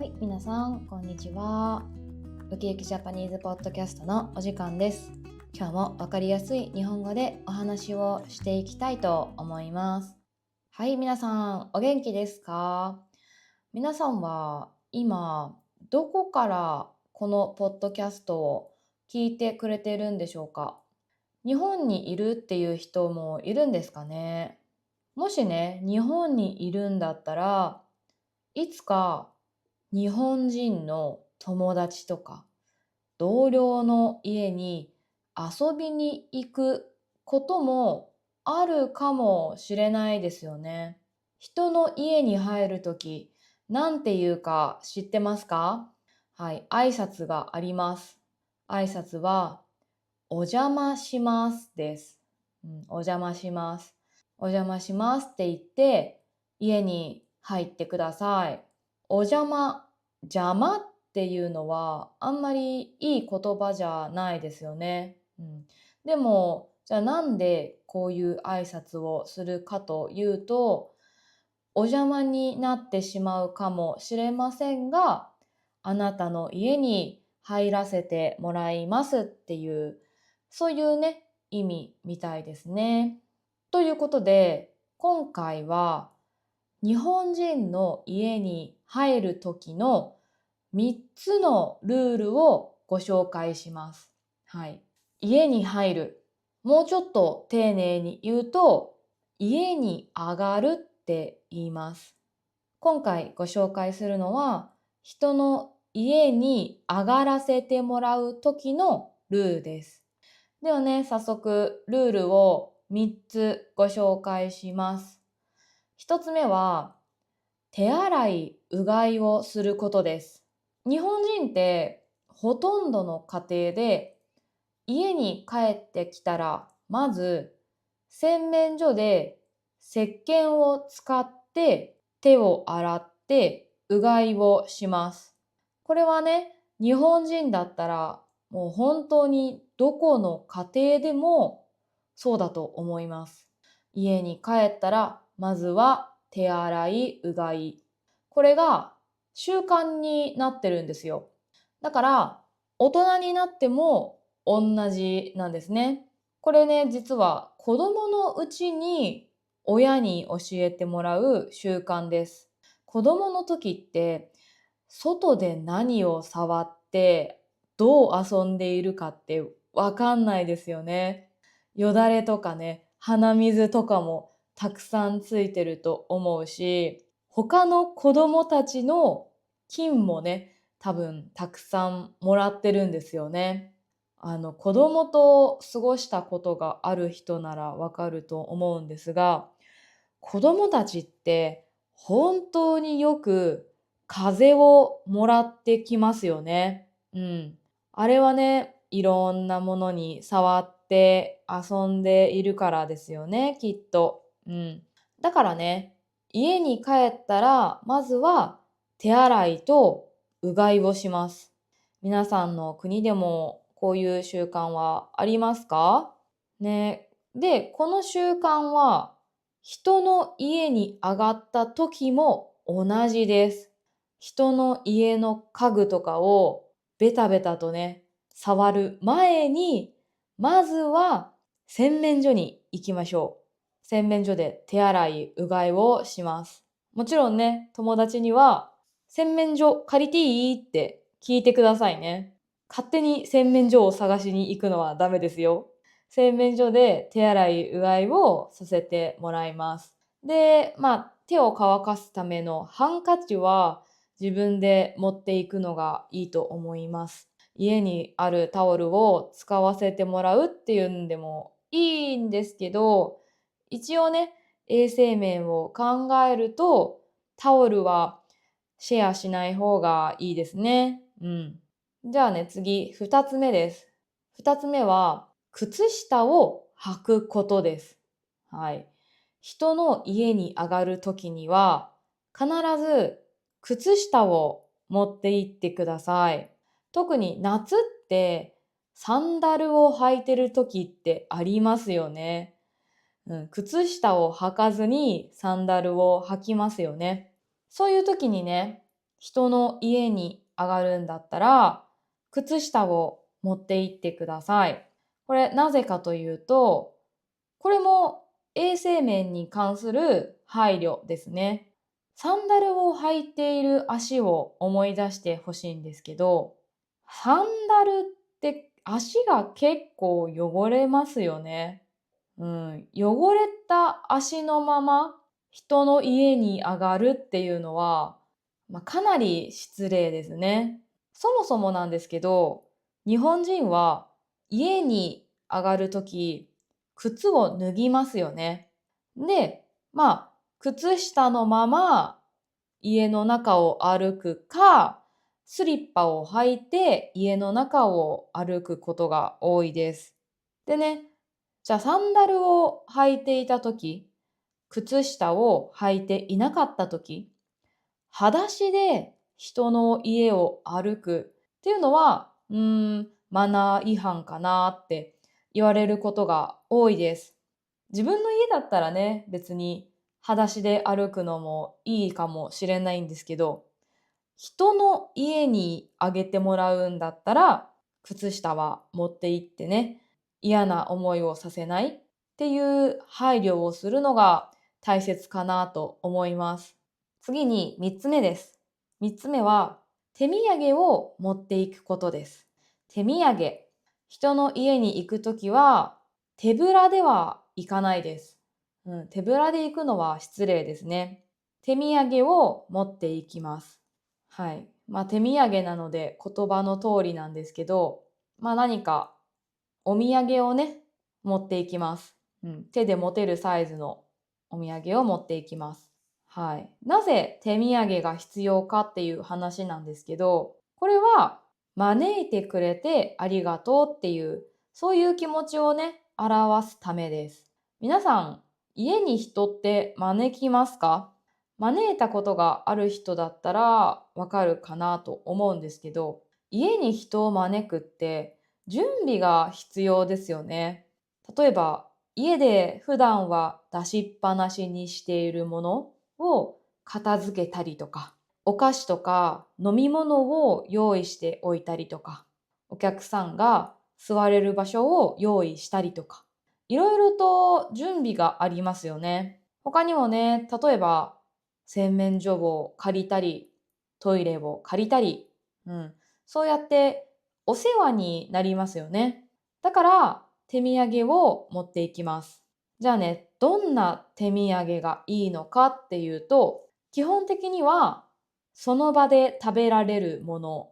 はい、皆さんこんにちは。ウキウキジャパニーズポッドキャストのお時間です。今日もわかりやすい日本語でお話をしていきたいと思います。はい、皆さんお元気ですか？皆さんは今どこからこのポッドキャストを聞いてくれているんでしょうか？日本にいるっていう人もいるんですかね？もしね、日本にいるんだったらいつか日本人の友達とか同僚の家に遊びに行くこともあるかもしれないですよね。人の家に入るとき、なんて言うか知ってますか？はい、挨拶があります。挨拶は、お邪魔しますです。お邪魔します。お邪魔しますって言って、家に入ってください。お邪魔、邪魔っていうのはあんまりいい言葉じゃないですよね。でも、じゃあなんでこういう挨拶をするかというと、お邪魔になってしまうかもしれませんが、あなたの家に入らせてもらいますっていう、そういうね、意味みたいですね。ということで、今回は日本人の家に入る時の3つのルールをご紹介します。はい。家に入る。もうちょっと丁寧に言うと、家に上がるって言います。今回ご紹介するのは、人の家に上がらせてもらう時のルールです。ではね、早速ルールを3つご紹介します。1つ目は、手洗い、うがいをすることです。日本人ってほとんどの家庭で家に帰ってきたらまず洗面所で石鹸を使って手を洗ってうがいをします。これはね、日本人だったらもう本当にどこの家庭でもそうだと思います。家に帰ったらまずは手洗い、うがい。これが習慣になってるんですよ。だから大人になっても同じなんですね。これね、実は子供のうちに親に教えてもらう習慣です。子供の時って外で何を触ってどう遊んでいるかってわかんないですよね。よだれとかね、鼻水とかもたくさんついてると思うし、他の子供たちの菌もね、多分たくさんもらってるんですよね。子供と過ごしたことがある人ならわかると思うんですが、子供たちって本当によく風邪をもらってきますよね。あれはね、いろんなものに触って遊んでいるからですよね、きっと。だからね、家に帰ったら、まずは手洗いとうがいをします。皆さんの国でもこういう習慣はありますかね。で、この習慣は人の家に上がった時も同じです。人の家の家具とかをベタベタとね、触る前に、まずは洗面所に行きましょう。洗面所で手洗い、うがいをします。もちろんね、友達には、洗面所借りていいって聞いてくださいね。勝手に洗面所を探しに行くのはダメですよ。洗面所で手洗い、うがいをさせてもらいます。で、手を乾かすためのハンカチは自分で持っていくのがいいと思います。家にあるタオルを使わせてもらうっていうんでもいいんですけど、一応ね、衛生面を考えると、タオルはシェアしない方がいいですね。じゃあね、次、二つ目です。二つ目は、靴下を履くことです。はい。人の家に上がるときには、必ず靴下を持って行ってください。特に夏ってサンダルを履いてるときってありますよね。靴下を履かずにサンダルを履きますよね。そういう時にね、人の家に上がるんだったら、靴下を持って行ってください。これなぜかというと、これも衛生面に関する配慮ですね。サンダルを履いている足を思い出してほしいんですけど、サンダルって足が結構汚れますよね。汚れた足のまま人の家に上がるっていうのは、かなり失礼ですね。そもそもなんですけど、日本人は家に上がるとき、靴を脱ぎますよね。で、靴下のまま家の中を歩くか、スリッパを履いて家の中を歩くことが多いです。でね、じゃあサンダルを履いていたとき、靴下を履いていなかったとき、裸足で人の家を歩くっていうのは、マナー違反かなって言われることが多いです。自分の家だったらね、別に裸足で歩くのもいいかもしれないんですけど、人の家にあげてもらうんだったら、靴下は持って行ってね、嫌な思いをさせないっていう配慮をするのが大切かなと思います。次に3つ目です。3つ目は、手土産を持っていくことです。手土産。人の家に行くときは、手ぶらでは行かないです。手ぶらで行くのは失礼ですね。手土産を持っていきます。はい。手土産なので言葉の通りなんですけど、何かお土産をね、持っていきます。手で持てるサイズのお土産を持っていきます。はい。なぜ手土産が必要かっていう話なんですけど、これは招いてくれてありがとうっていう、そういう気持ちをね、表すためです。皆さん、家に人って招きますか？招いたことがある人だったらわかるかなと思うんですけど、家に人を招くって準備が必要ですよね。例えば、家で普段は出しっぱなしにしているものを片付けたりとか、お菓子とか飲み物を用意しておいたりとか、お客さんが座れる場所を用意したりとか、いろいろと準備がありますよね。他にもね、例えば洗面所を借りたり、トイレを借りたり、そうやってお世話になりますよね。だから手土産を持っていきます。じゃあね、どんな手土産がいいのかっていうと、基本的にはその場で食べられるもの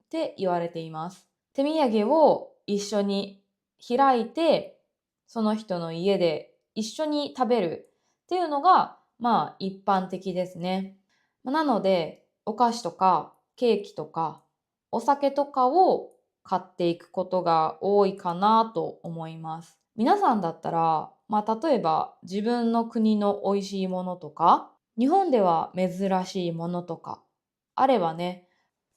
って言われています。手土産を一緒に開いて、その人の家で一緒に食べるっていうのが、一般的ですね。なので、お菓子とかケーキとかお酒とかを買っていくことが多いかなと思います。皆さんだったら、例えば自分の国の美味しいものとか、日本では珍しいものとか、あればね、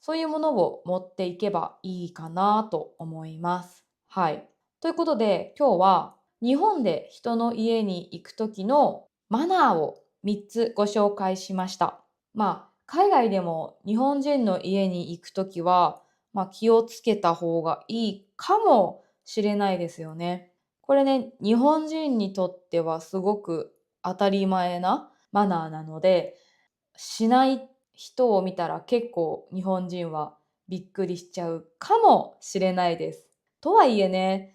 そういうものを持っていけばいいかなと思います。はい。ということで、今日は日本で人の家に行くときのマナーを3つご紹介しました。海外でも日本人の家に行くときは、気をつけた方がいいかもしれないですよね。これね、日本人にとってはすごく当たり前なマナーなので、しない人を見たら結構日本人はびっくりしちゃうかもしれないです。とはいえね、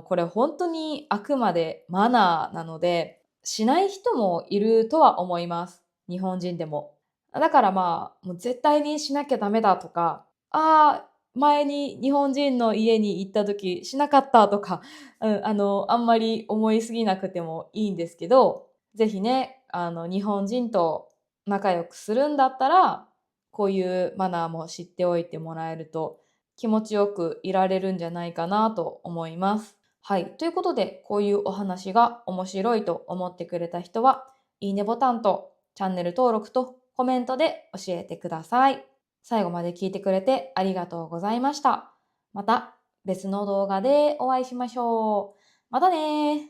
これ本当にあくまでマナーなので、しない人もいるとは思います。日本人でも。だからもう絶対にしなきゃダメだとか、前に日本人の家に行った時しなかったとか、あんまり思いすぎなくてもいいんですけど、ぜひね、日本人と仲良くするんだったら、こういうマナーも知っておいてもらえると気持ちよくいられるんじゃないかなと思います。はい。ということで、こういうお話が面白いと思ってくれた人は、いいねボタンとチャンネル登録とコメントで教えてください。最後まで聞いてくれてありがとうございました。また別の動画でお会いしましょう。またねー。